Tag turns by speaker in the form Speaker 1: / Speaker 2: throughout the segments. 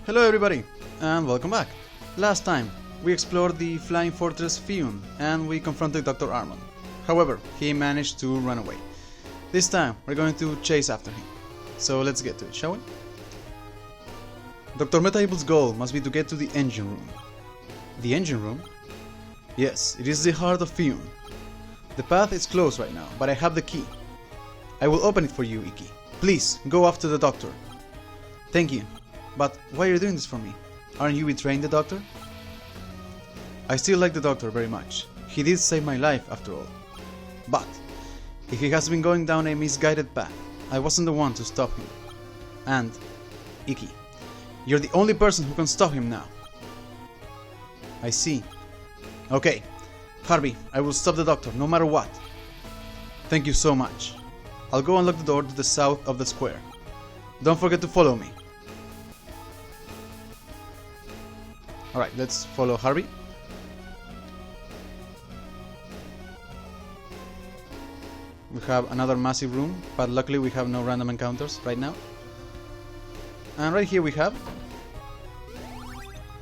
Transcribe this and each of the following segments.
Speaker 1: Hello everybody, and welcome back. Last time, we explored the flying fortress Fion, and we confronted Dr. Armand. However, he managed to run away. This time, we're going to chase after him. So let's get to it, shall we? Dr. Metabot's goal must be to get to the engine room. The engine room? Yes, it is the heart of Fion. The path is closed right now, but I have the key. I will open it for you, Iki. Please, go after the doctor. Thank you. But why are you doing this for me? Aren't you betraying the doctor? I still like the doctor very much. He did save my life after all. But if he has been going down a misguided path, I wasn't the one to stop him. And, Iki, you're the only person who can stop him now. I see. Okay, Harvey, I will stop the doctor no matter what. Thank you so much. I'll go unlock the door to the south of the square. Don't forget to follow me. Alright, let's follow Harvey. We have another massive room, but luckily we have no random encounters right now. And right here we have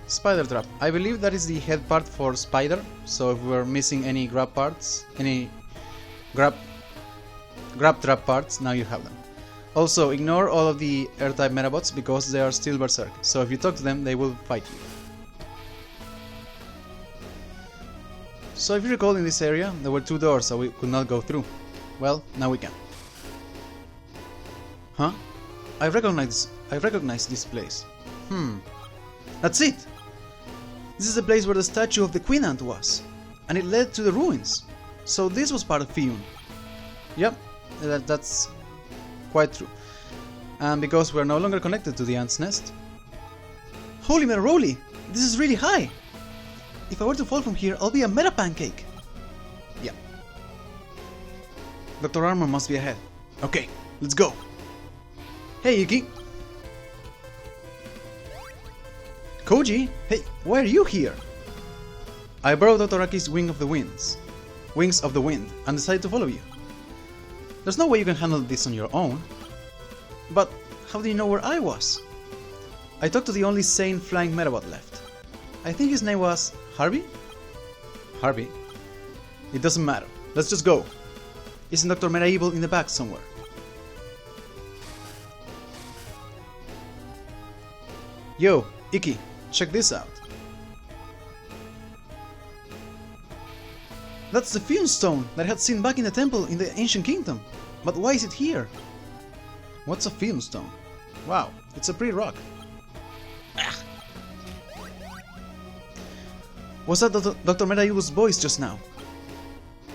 Speaker 1: Spider Trap. I believe that is the head part for Spider, so if we're missing any grab parts, any grab trap parts, now you have them. Also, ignore all of the air-type Medabots because they are still berserk, so if you talk to them, they will fight you. So if you recall, in this area there were two doors that we could not go through. Well, now we can. Huh? I recognize this place. That's it! This is the place where the statue of the Queen Ant was, and it led to the ruins. So this was part of Fion. Yep, that's quite true. And because we're no longer connected to the ant's nest. Holy Meroli! This is really high! If I were to fall from here, I'll be a meta pancake! Yeah. Dr. Armor must be ahead. Okay, let's go! Hey, Yuki! Koji? Hey, why are you here? I borrowed Dr. Aki's Wings of the Wind, and decided to follow you. There's no way you can handle this on your own. But how do you know where I was? I talked to the only sane flying Medabot left. I think his name was Harvey? Harvey? It doesn't matter. Let's just go. Isn't Dr. Metabot in the back somewhere? Yo, Iki, check this out. That's the Fion stone that I had seen back in the temple in the ancient kingdom. But why is it here? What's a Fion stone? Wow, it's a pretty rock. Was that Dr. Metabot's voice just now?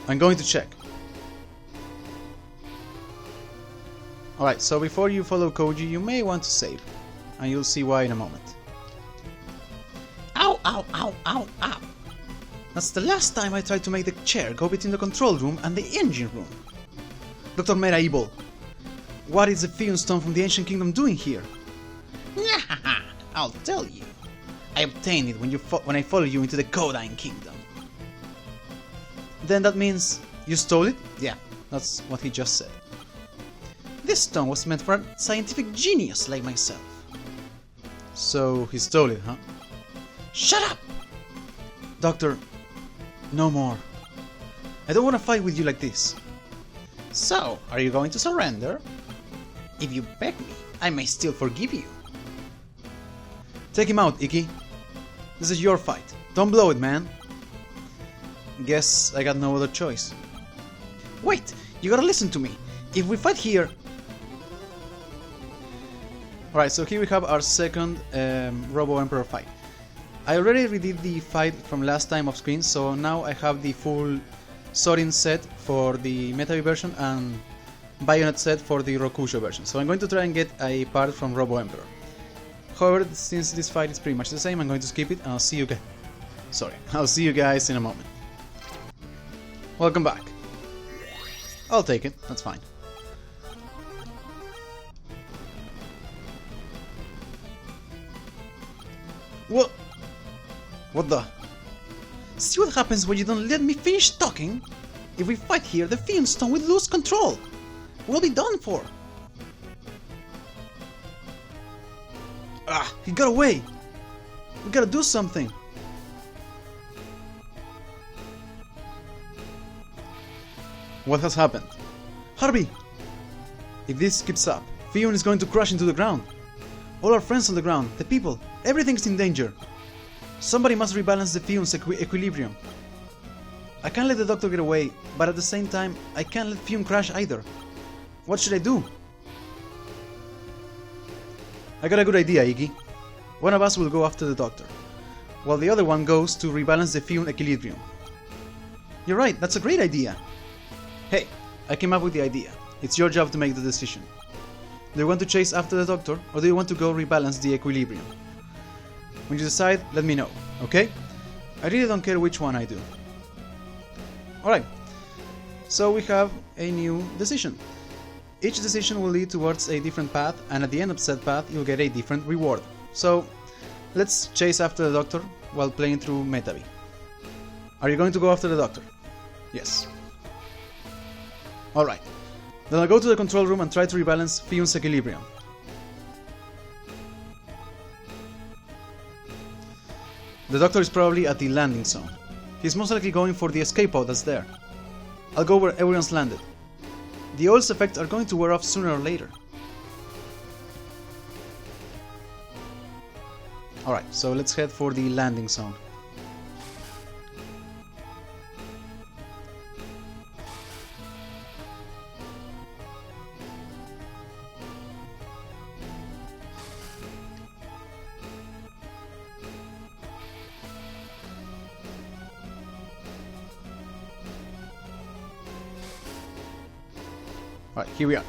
Speaker 1: I'm going to check. Alright, so before you follow Koji, you may want to save. And you'll see why in a moment. Ow, ow, ow, ow, ow! That's the last time I tried to make the chair go between the control room and the engine room. Dr. Metabot, what is the Fion stone from the ancient kingdom doing here? I'll tell you. I obtained it when I followed you into the Codyne Kingdom. Then that means you stole it? Yeah, that's what he just said. This stone was meant for a scientific genius like myself. So he stole it, huh? Shut up! Doctor, no more. I don't want to fight with you like this. So, are you going to surrender? If you beg me, I may still forgive you. Take him out, Iki. This is your fight. Don't blow it, man. Guess I got no other choice. Wait, you gotta listen to me. If we fight here... Alright, so here we have our second Robo Emperor fight. I already redid the fight from last time off screen, so now I have the full Sorin set for the Metabee version and Bayonet set for the Rokusho version. So I'm going to try and get a part from Robo Emperor. However, since this fight is pretty much the same, I'm going to skip it and I'll see you guys. I'll see you guys in a moment. Welcome back. I'll take it, that's fine. What? What the? See what happens when you don't let me finish talking? If we fight here, the Fion stone will lose control. We'll be done for. Ah, he got away! We gotta do something! What has happened? Harvey! If this keeps up, Fion is going to crash into the ground. All our friends on the ground, the people, everything's in danger. Somebody must rebalance the Fion's equilibrium. I can't let the doctor get away, but at the same time, I can't let Fion crash either. What should I do? I got a good idea, Iggy. One of us will go after the doctor, while the other one goes to rebalance the Fion equilibrium. You're right, that's a great idea. Hey, I came up with the idea. It's your job to make the decision. Do you want to chase after the doctor, or do you want to go rebalance the equilibrium? When you decide, let me know, okay? I really don't care which one I do. Alright, so we have a new decision. Each decision will lead towards a different path, and at the end of said path, you'll get a different reward. So, let's chase after the doctor while playing through Metabee. Are you going to go after the doctor? Yes. Alright. Then I'll go to the control room and try to rebalance Fion's equilibrium. The doctor is probably at the landing zone. He's most likely going for the escape pod that's there. I'll go where everyone's landed. The oil's effects are going to wear off sooner or later. Alright, so let's head for the landing zone. Alright, here we are.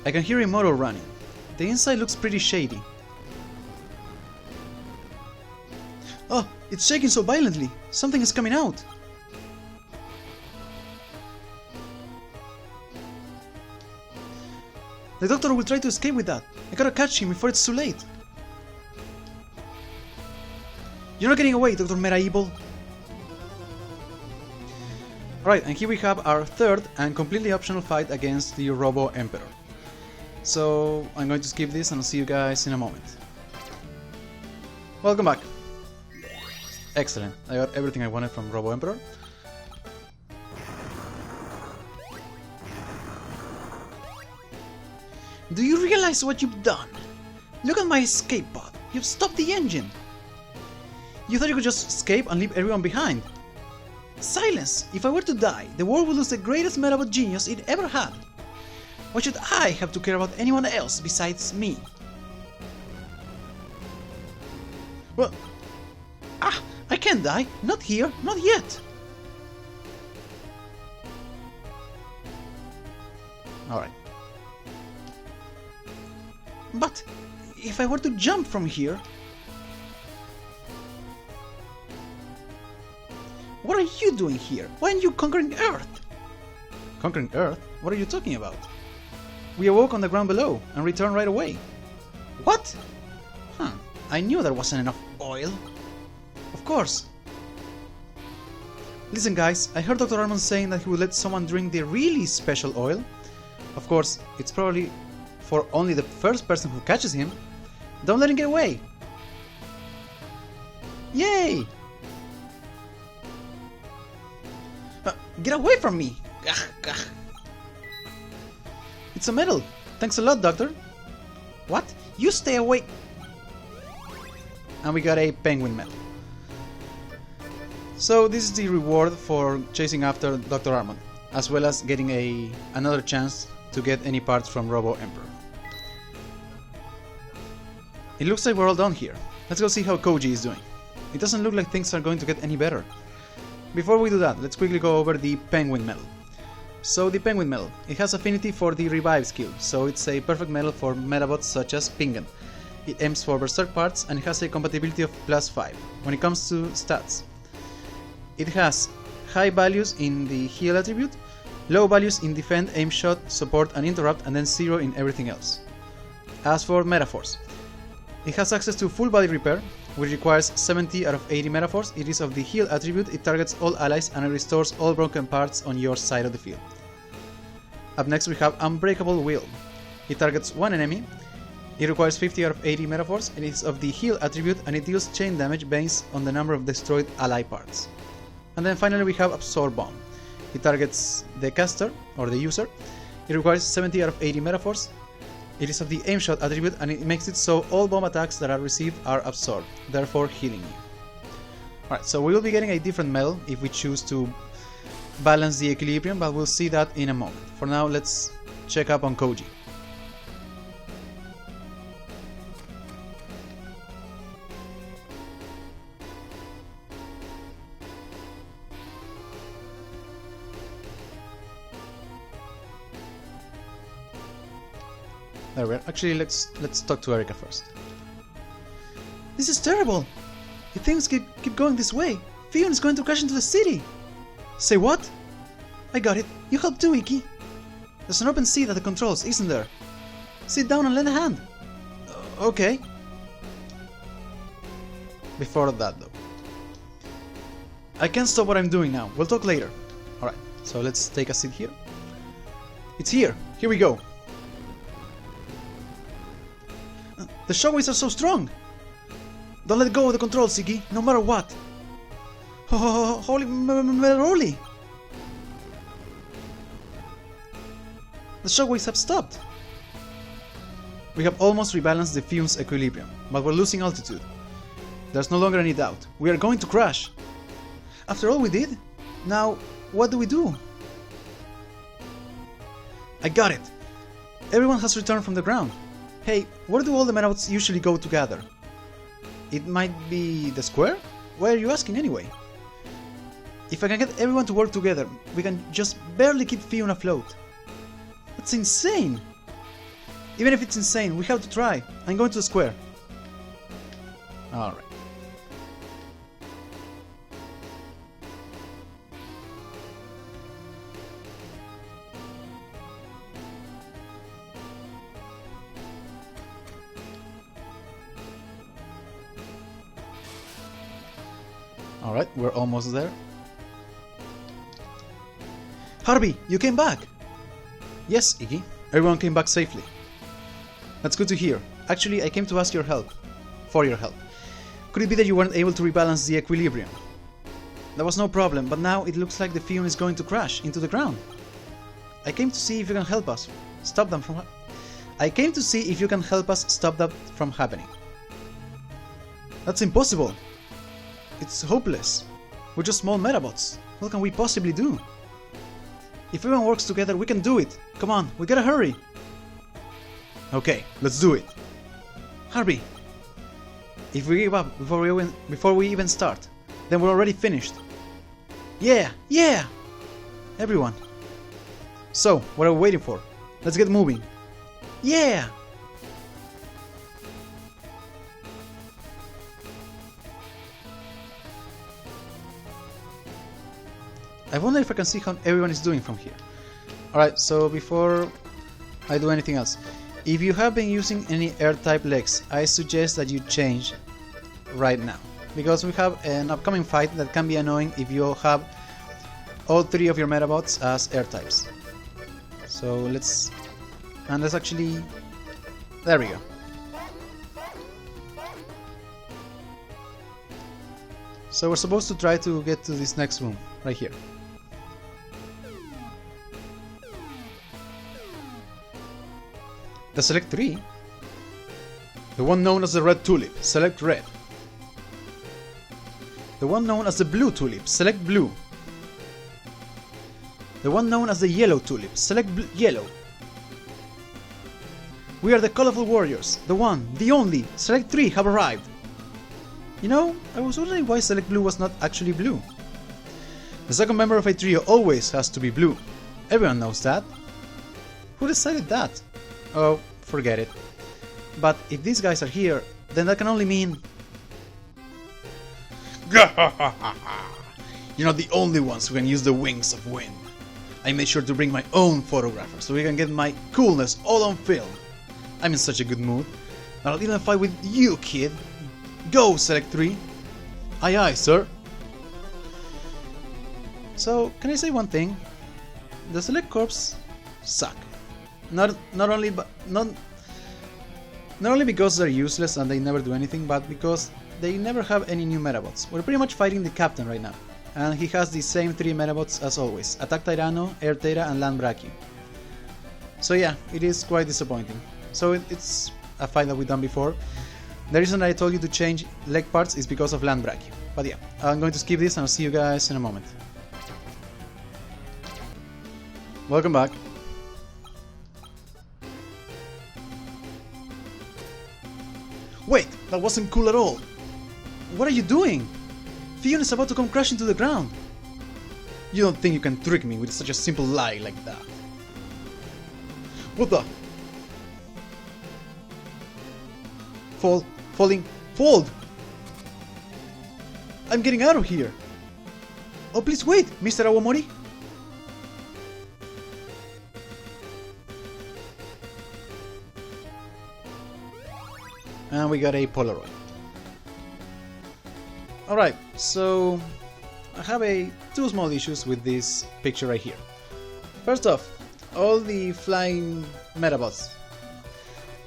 Speaker 1: I can hear a motor running. The inside looks pretty shady. Oh, it's shaking so violently. Something is coming out. The doctor will try to escape with that. I gotta catch him before it's too late. You're not getting away, Dr. Meta Evil. Alright, and here we have our third and completely optional fight against the Robo Emperor. So, I'm going to skip this and I'll see you guys in a moment. Welcome back. Excellent, I got everything I wanted from Robo Emperor. Do you realize what you've done? Look at my escape pod. You've stopped the engine. You thought you could just escape and leave everyone behind. Silence! If I were to die, the world would lose the greatest Medabot genius it ever had. Why should I have to care about anyone else besides me? Well... Ah! I can't die! Not here! Not yet! Alright. But... if I were to jump from here... What are you doing here? Why aren't you conquering Earth? Conquering Earth? What are you talking about? We awoke on the ground below and returned right away. What? Huh, I knew there wasn't enough oil. Of course. Listen guys, I heard Dr. Armand saying that he would let someone drink the really special oil. Of course, it's probably for only the first person who catches him. Don't let him get away. Yay! Get away from me! It's a medal! Thanks a lot, Doctor! What? You stay away! And we got a penguin medal. So this is the reward for chasing after Dr. Armand, as well as getting another chance to get any parts from Robo Emperor. It looks like we're all done here. Let's go see how Koji is doing. It doesn't look like things are going to get any better. Before we do that, let's quickly go over the Penguin Medal. So the Penguin Medal, it has affinity for the Revive skill, so it's a perfect medal for Medabots such as Pingen. It aims for Berserk parts and it has a compatibility of +5 when it comes to stats. It has high values in the heal attribute, low values in defend, aim shot, support and interrupt, and then 0 in everything else. As for Metaforce, it has access to full body repair, which requires 70 out of 80 Metaforce. It is of the heal attribute, it targets all allies and it restores all broken parts on your side of the field. Up next we have Unbreakable Will. It targets one enemy, It requires 50 out of 80 Metaforce, and it's of the heal attribute, and it deals chain damage based on the number of destroyed ally parts. And then finally we have Absorb Bomb. It targets the caster, or the user. It requires 70 out of 80 Metaforce. It is of the aim shot attribute, and it makes it so all bomb attacks that are received are absorbed, therefore healing you. Alright, so we will be getting a different medal if we choose to balance the equilibrium, but we'll see that in a moment. For now, let's check up on Koji. There we are. Actually, let's talk to Erika first. This is terrible! If things keep going this way, Fion is going to crash into the city! Say what? I got it. You help too, Iki. There's an open seat at the controls, isn't there? Sit down and lend a hand. Okay. Before that, though. I can't stop what I'm doing now. We'll talk later. Alright, so let's take a seat here. It's here. Here we go. The shockwaves are so strong! Don't let go of the controls, Iggy, no matter what! Holy moly! The shockwaves have stopped! We have almost rebalanced the Fion's equilibrium, but we're losing altitude. There's no longer any doubt. We are going to crash! After all we did? Now, what do we do? I got it! Everyone has returned from the ground. Hey, where do all the Medabots usually go to gather? It might be the square? Why are you asking anyway? If I can get everyone to work together, we can just barely keep Fion afloat. That's insane! Even if it's insane, we have to try. I'm going to the square. Alright. Alright, we're almost there. Harvey, you came back! Yes, Iggy. Everyone came back safely. That's good to hear. Actually, I came to ask your help. For your help. Could it be that you weren't able to rebalance the equilibrium? That was no problem, but now it looks like the Fion is going to crash into the ground. I came to see if you can help us stop them from that from happening. That's impossible. It's hopeless. We're just small Medabots. What can we possibly do? If everyone works together, we can do it. Come on, we gotta hurry. Okay, let's do it. Harvey, if we give up before we even start, then we're already finished. Yeah, yeah! Everyone. So, what are we waiting for? Let's get moving. Yeah! I wonder if I can see how everyone is doing from here. Alright, so before I do anything else, if you have been using any air-type legs, I suggest that you change right now. Because we have an upcoming fight that can be annoying if you have all three of your Medabots as air-types. So let's actually... There we go. So we're supposed to try to get to this next room, right here. The select 3? The one known as the red tulip, select red. The one known as the blue tulip, select blue. The one known as the yellow tulip, select yellow. We are the colorful warriors, the one, the only, select 3 have arrived. You know, I was wondering why select blue was not actually blue. The second member of a trio always has to be blue. Everyone knows that. Who decided that? Oh, forget it. But if these guys are here, then that can only mean... You're not the only ones who can use the wings of wind. I made sure to bring my own photographer so we can get my coolness all on film. I'm in such a good mood. I'll even fight with you, kid. Go, select 3. Aye aye, sir. So, can I say one thing? The select corps suck. Not only Not only because they're useless and they never do anything, but because they never have any new Medabots. We're pretty much fighting the captain right now, and he has the same 3 Medabots as always: Attack Tyranno, Air Thera, and Land Brachio. So yeah, it is quite disappointing. So it's a fight that we've done before. The reason I told you to change leg parts is because of Land Brachio. But yeah, I'm going to skip this and I'll see you guys in a moment. Welcome back. Wait, that wasn't cool at all. What are you doing? Fion is about to come crashing to the ground. You don't think you can trick me with such a simple lie like that? What the? Fold! I'm getting out of here! Oh, please wait, Mr. Awamori! And we got a Polaroid. Alright, so I have two small issues with this picture right here. First off, all the flying Medabots.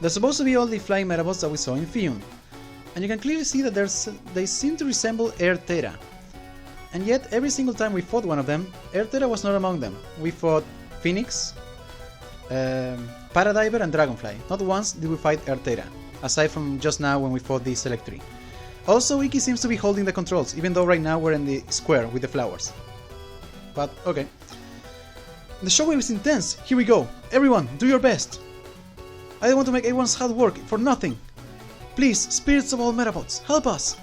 Speaker 1: They're supposed to be all the flying Medabots that we saw in Fion. And you can clearly see that they seem to resemble Air Thera. And yet, every single time we fought one of them, Air Thera was not among them. We fought Phoenix, Paradiver and Dragonfly. Not once did we fight Air Thera, aside from just now when we fought the Select 3. Also, Iki seems to be holding the controls, even though right now we're in the square with the flowers. But, okay. The shockwave is intense! Here we go! Everyone, do your best! I don't want to make everyone's hard work for nothing! Please, spirits of all Medabots, help us!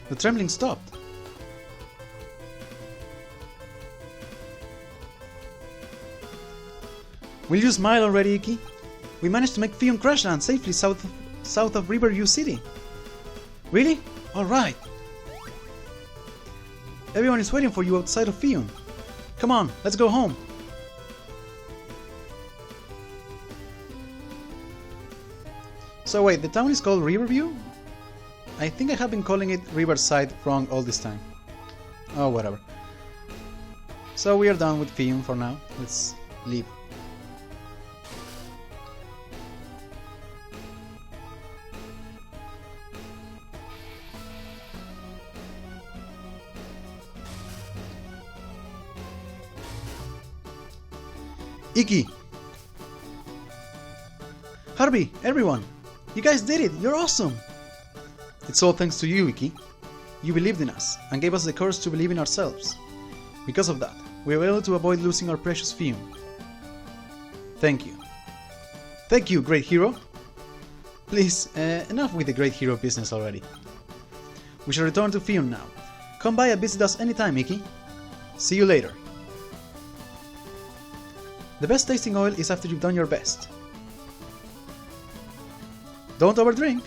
Speaker 1: The trembling stopped. Will you smile already, Iki? We managed to make Fion crash land safely south of Riverview City. Really? Alright. Everyone is waiting for you outside of Fion. Come on, let's go home. So wait, the town is called Riverview? I think I have been calling it Riverside wrong all this time. Oh, whatever. So we are done with Fion for now. Let's leave. Iki! Harvey, everyone! You guys did it! You're awesome! It's all thanks to you, Iki. You believed in us, and gave us the courage to believe in ourselves. Because of that, we were able to avoid losing our precious Fion. Thank you. Thank you, great hero! Please, enough with the great hero business already. We shall return to Fion now. Come by and visit us anytime, Iki. See you later. The best tasting oil is after you've done your best. Don't overdrink.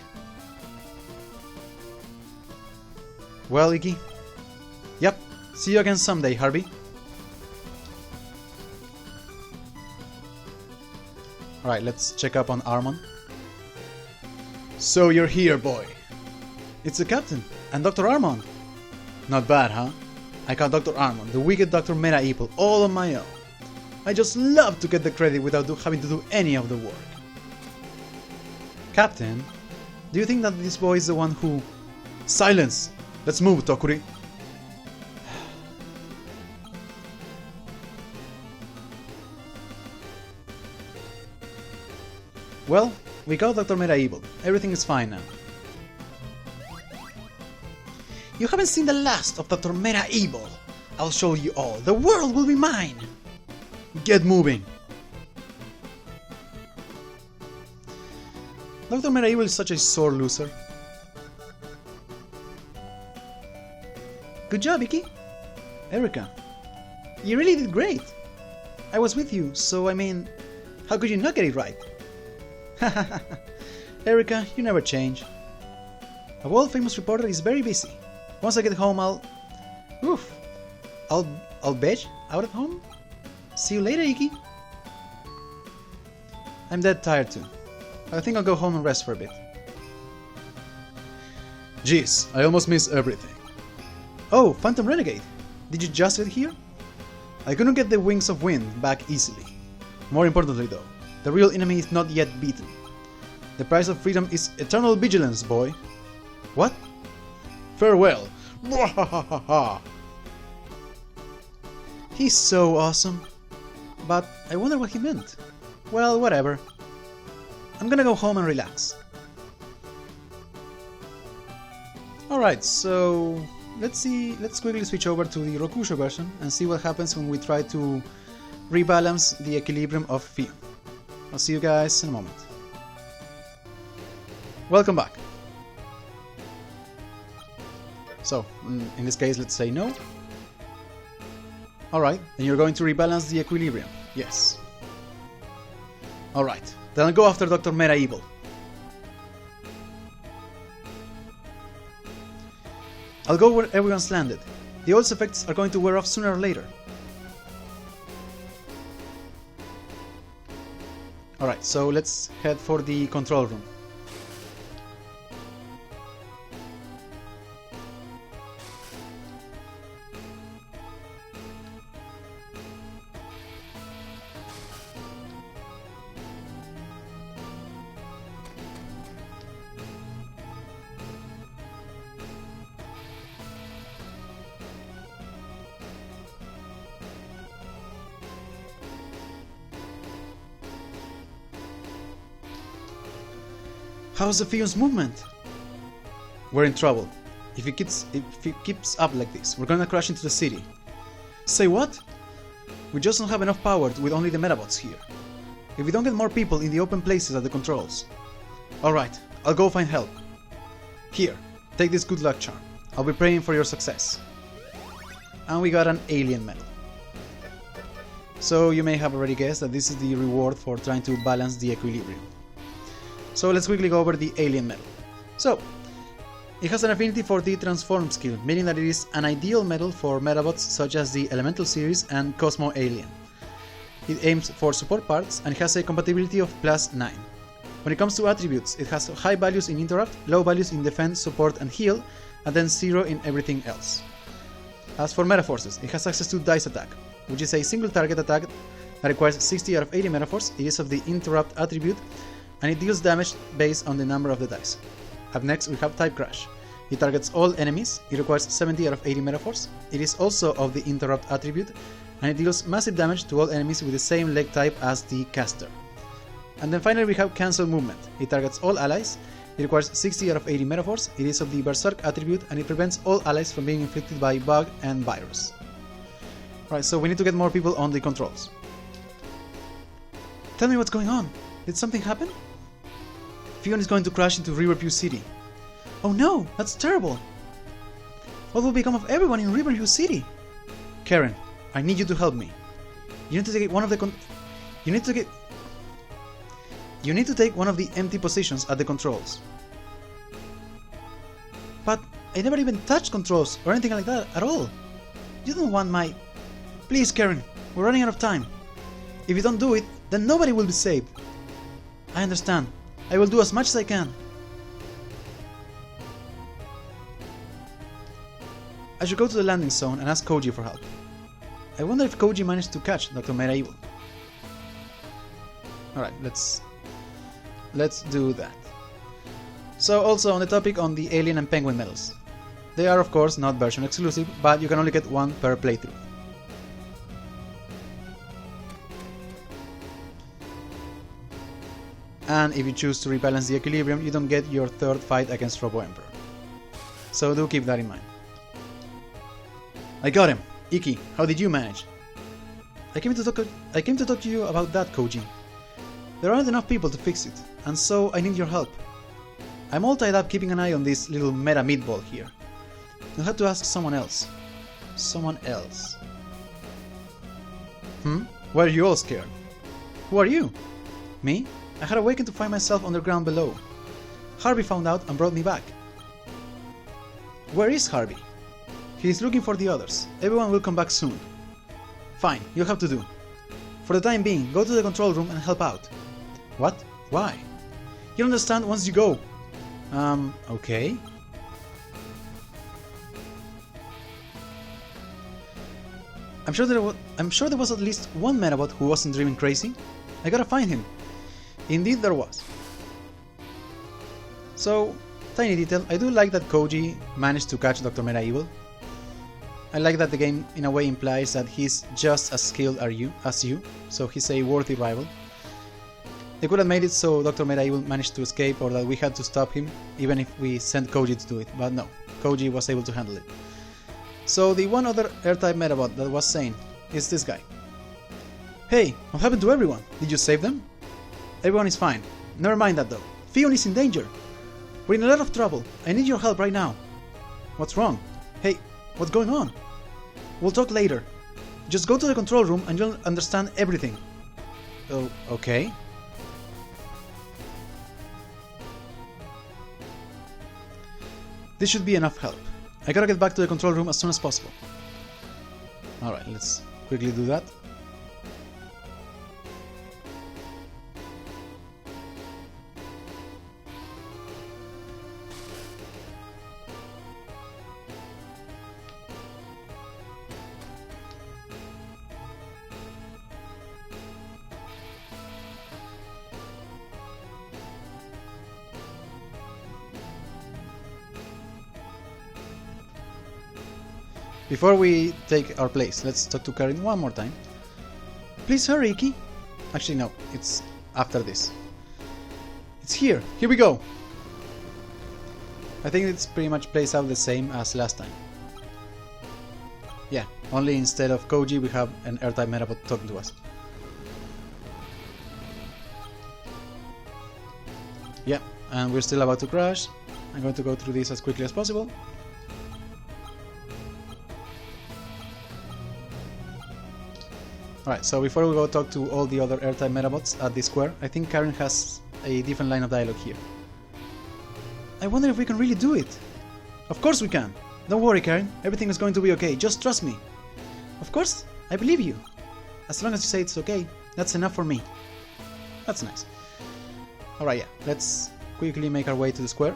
Speaker 1: Well, Iki. Yep, see you again someday, Harvey. Alright, let's check up on Armand. So you're here, boy. It's the captain, and Dr. Armand. Not bad, huh? I caught Dr. Armand, the wicked Dr. Medabots, all on my own. I just love to get the credit without having to do any of the work. Captain, do you think that this boy is the one who... Silence! Let's move, Tokuri. Well, we got Dr. Medabots. Everything is fine now. You haven't seen the last of Dr. Medabots. I'll show you all. The world will be mine! Get moving! Dr. Medabots is such a sore loser. Good job, Iki! Erica, you really did great! I was with you, so I mean, how could you not get it right? Erica, you never change. A world-famous reporter is very busy. Once I get home, I'll veg out at home? See you later, Iki. I'm dead tired too. I think I'll go home and rest for a bit. Jeez, I almost miss everything. Oh, Phantom Renegade! Did you just get here? I couldn't get the Wings of Wind back easily. More importantly though, the real enemy is not yet beaten. The price of freedom is eternal vigilance, boy. What? Farewell. He's so awesome. But I wonder what he meant. Well, whatever. I'm gonna go home and relax. Alright, so let's quickly switch over to the Rokusho version and see what happens when we try to rebalance the equilibrium of Fion. I'll see you guys in a moment. Welcome back. So, in this case, let's say no. Alright, then you're going to rebalance the equilibrium. Yes. Alright, then I'll go after Dr. Meta Evil. I'll go where everyone's landed. The old's effects are going to wear off sooner or later. Alright, so let's head for the control room. How's the Fion's movement? We're in trouble. If it keeps up like this, we're gonna crash into the city. Say what? We just don't have enough power with only the Medabots here. If we don't get more people in the open places at the controls. Alright, I'll go find help. Here, take this good luck charm. I'll be praying for your success. And we got an alien medal. So you may have already guessed that this is the reward for trying to balance the equilibrium. So let's quickly go over the alien medal. So, it has an affinity for the transform skill, meaning that it is an ideal medal for Medabots such as the Elemental series and Cosmo Alien. It aims for support parts and it has a compatibility of +9. When it comes to attributes, it has high values in interrupt, low values in defense, support and heal, and then 0 in everything else. As for Metaforces, it has access to Dice Attack, which is a single target attack that requires 60 out of 80 Metaforce. It is of the interrupt attribute, and it deals damage based on the number of the dice. Up next we have Type Crash. It targets all enemies, it requires 70 out of 80 Metaforce, it is also of the Interrupt attribute, and it deals massive damage to all enemies with the same leg type as the caster. And then finally we have Cancel Movement. It targets all allies, it requires 60 out of 80 Metaforce, it is of the Berserk attribute, and it prevents all allies from being inflicted by bug and virus. Right, so we need to get more people on the controls. Tell me what's going on. Did something happen? Fion is going to crash into Riverview City. Oh no, that's terrible! What will become of everyone in Riverview City? Karen, I need you to help me. You need to take one of the You need to take one of the empty positions at the controls. But I never even touched controls or anything like that at all. You don't want my... Please, Karen, we're running out of time. If you don't do it, then nobody will be saved. I understand. I will do as much as I can. I should go to the landing zone and ask Koji for help. I wonder if Koji managed to catch Dr. Meta Evil. Alright, let's do that. So also on the topic on the Alien and Penguin medals. They are of course not version exclusive, but you can only get one per playthrough. And if you choose to rebalance the equilibrium, you don't get your third fight against Robo Emperor. So do keep that in mind. I got him! Iki, how did you manage? I came to talk to you about that, Koji. There aren't enough people to fix it, and so I need your help. I'm all tied up keeping an eye on this little meta meatball here. You'll have to ask someone else. Someone else. Why are you all scared? Who are you? Me? I had awakened to find myself underground below. Harvey found out and brought me back. Where is Harvey? He is looking for the others. Everyone will come back soon. Fine, you'll have to do. For the time being, go to the control room and help out. What? Why? You'll understand once you go. Okay. I'm sure there was at least one Medabot who wasn't dreaming crazy. I gotta find him. Indeed there was. So, tiny detail, I do like that Koji managed to catch Dr. Meta Evil. I like that the game in a way implies that he's just as skilled as you, so he's a worthy rival. They could have made it so Dr. Meta Evil managed to escape or that we had to stop him, even if we sent Koji to do it, but no, Koji was able to handle it. So the one other Air-type Medabot that was sane is this guy. Hey, what happened to everyone? Did you save them? Everyone is fine. Never mind that though. Fion is in danger. We're in a lot of trouble. I need your help right now. What's wrong? Hey, what's going on? We'll talk later. Just go to the control room and you'll understand everything. Oh, okay. This should be enough help. I gotta get back to the control room as soon as possible. Alright, let's quickly do that. Before we take our place, let's talk to Karin one more time. Please hurry, Iki. Actually, no, it's after this. It's here. Here we go. I think it's pretty much plays out the same as last time. Yeah, only instead of Koji, we have an Air-type Medabot talking to us. Yeah, and we're still about to crash. I'm going to go through this as quickly as possible. Alright, so before we go talk to all the other Air-type Medabots at the square, I think Karin has a different line of dialogue here. I wonder if we can really do it. Of course we can. Don't worry, Karin. Everything is going to be okay. Just trust me. Of course, I believe you. As long as you say it's okay, that's enough for me. That's nice. Alright, yeah. Let's quickly make our way to the square.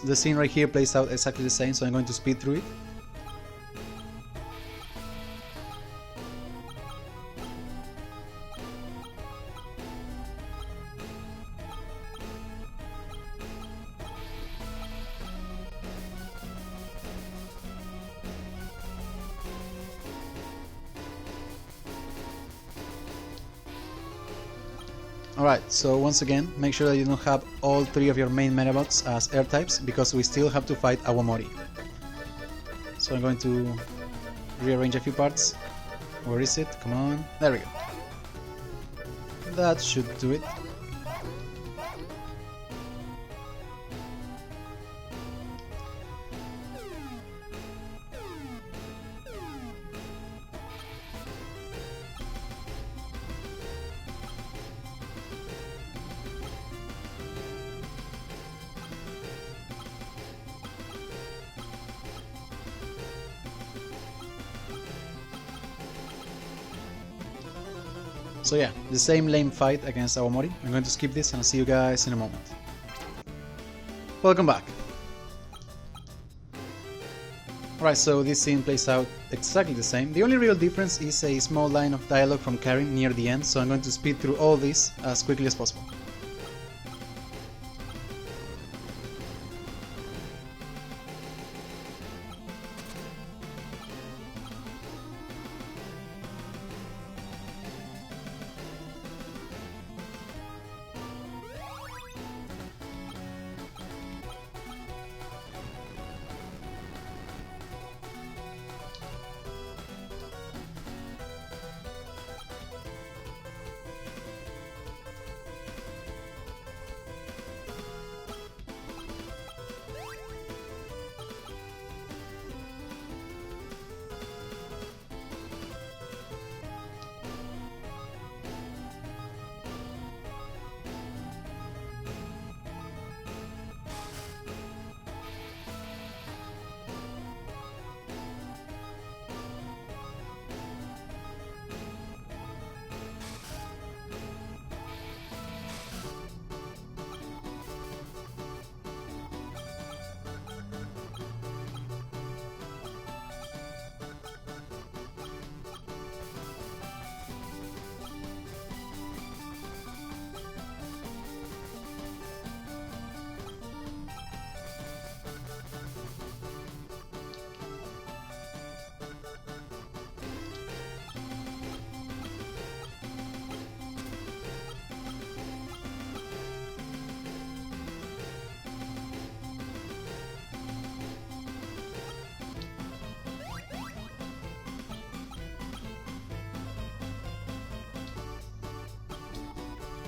Speaker 1: The scene right here plays out exactly the same, so I'm going to speed through it. Alright, so once again, make sure that you don't have all three of your main Medabots as air types, because we still have to fight Awamori. So I'm going to rearrange a few parts. Where is it? Come on. There we go. That should do it. So yeah, the same lame fight against Awamori. I'm going to skip this and I'll see you guys in a moment. Welcome back. Alright, so this scene plays out exactly the same. The only real difference is a small line of dialogue from Karin near the end, so I'm going to speed through all this as quickly as possible.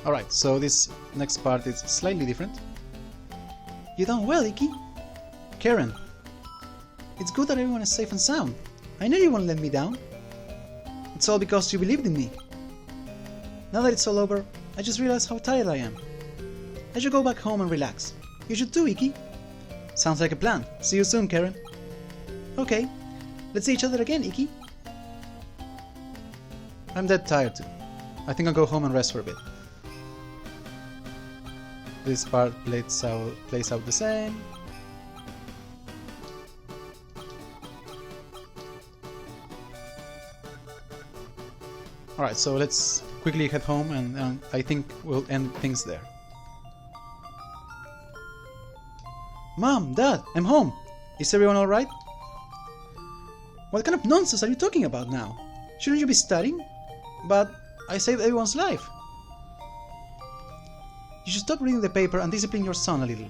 Speaker 1: Alright, so this next part is slightly different. You done well, Iki. Karen, it's good that everyone is safe and sound. I know you won't let me down. It's all because you believed in me. Now that it's all over, I just realized how tired I am. I should go back home and relax. You should too, Iki. Sounds like a plan. See you soon, Karen. Okay, let's see each other again, Iki. I'm dead tired too. I think I'll go home and rest for a bit. This part plays out the same. Alright, so let's quickly head home and I think we'll end things there. Mom, Dad, I'm home! Is everyone alright? What kind of nonsense are you talking about now? Shouldn't you be studying? But I saved everyone's life. You should stop reading the paper and discipline your son a little.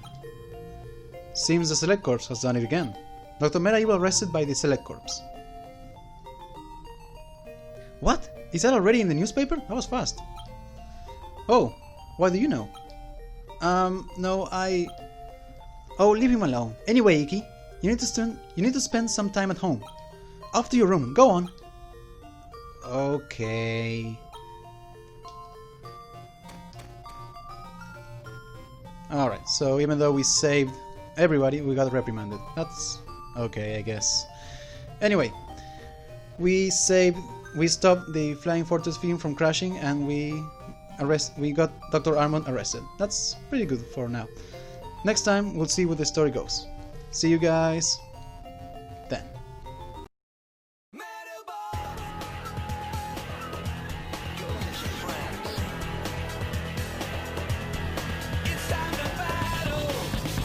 Speaker 1: Seems the Select Corps has done it again. Dr. Medabots arrested by the Select Corps. What? Is that already in the newspaper? That was fast. Oh, what do you know? No, Oh, leave him alone. Anyway, Iki, you need to spend some time at home. Off to your room. Go on. Okay. Alright, so even though we saved everybody, we got reprimanded. That's okay, I guess. Anyway, we stopped the Flying Fortress Fion from crashing, and we got Dr. Armond arrested. That's pretty good for now. Next time, we'll see where the story goes. See you guys!